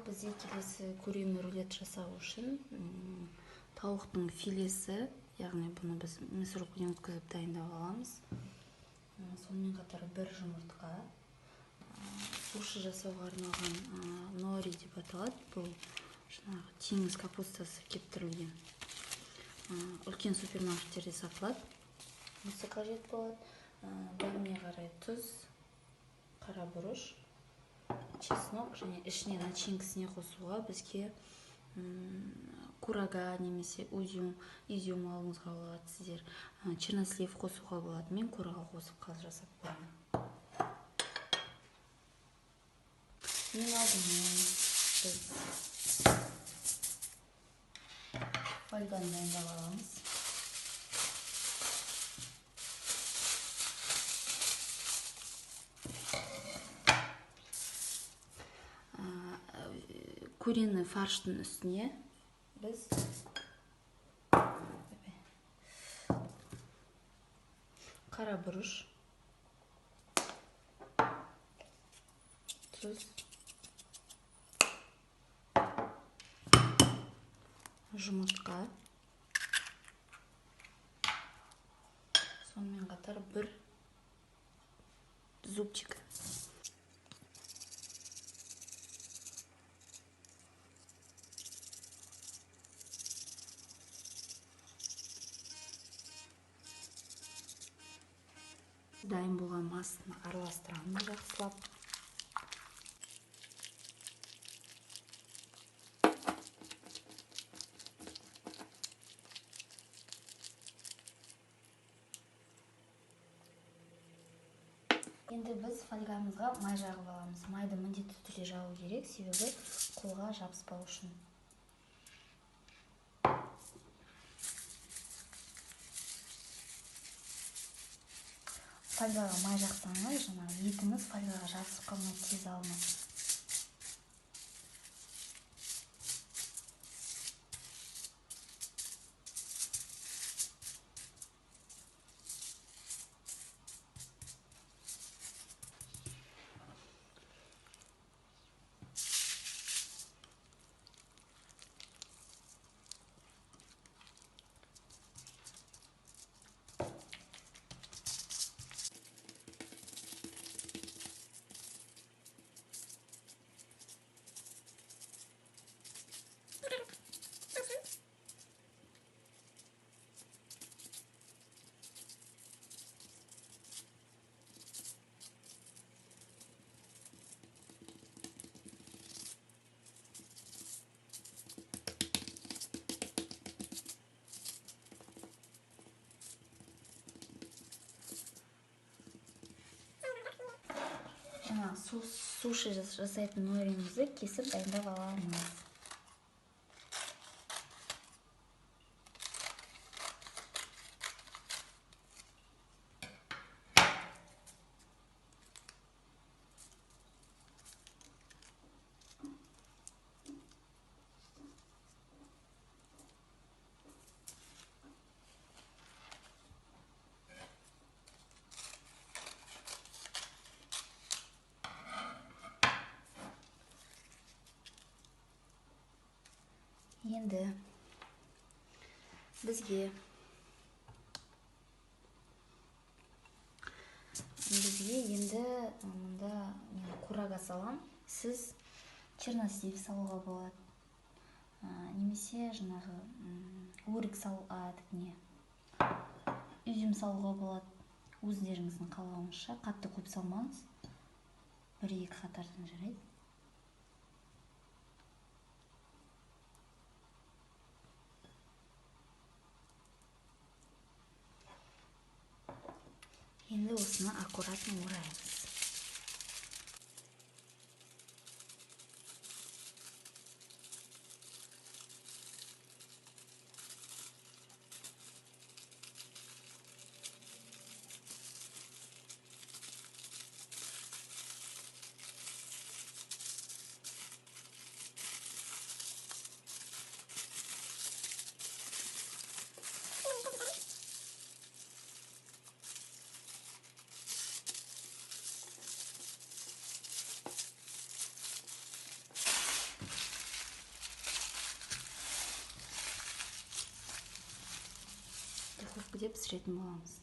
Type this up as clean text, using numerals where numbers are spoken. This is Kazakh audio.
бізде келесі көреме рулет жасау үшін тауықтың филесі, яғни бұны біз мясорубкіден өткізіп дайындап аламыз. Сонымен қатар бір жұмыртқа, суши жасауға арналған нори деп аталады. Бұл жаңағы теңіз капустасы кептірілген. Үлкен супермаркеттерде сатылады. Осы қажет болады. Дәміне қарай тұз, қара бұрыш, чеснок және ішіне начинкасіне қосуға бізге курага немесе изюм алуыңызға болады. Сіздер чернослив қосуға болады. Мен курага қосып қазір жасап көремін. Ең алдымен біз фольганы дайындап аламыз. Көрене фарштың үстіне біз қара бұрыш, тұз, жұмыртқа, сонымен қатар бір зубчик. Дайын болған массаны араластырамыз жақсылап. Енді біз фольгамызға май жағып аламыз. Майды міндетті түрде жағу керек, себебі қолға жабыспау үшін. Фольгаға май жақсаңыз, етіңіз фольгаға жабысып қалмайды, тез алынады. Суши жасайтын норimizni кесіп дайындап аламыз. Енді бізге мұнда курага салам. Сіз чернослив салуға болады. Немесе жаңағы өрік изюм салуға болады. Өздеріңіздің қалауыңызша қатты көп салмаңыз. 1-2 қатардан жарайды. Енді осыны аккуратно ораймыз. деп пісіретін боламыз.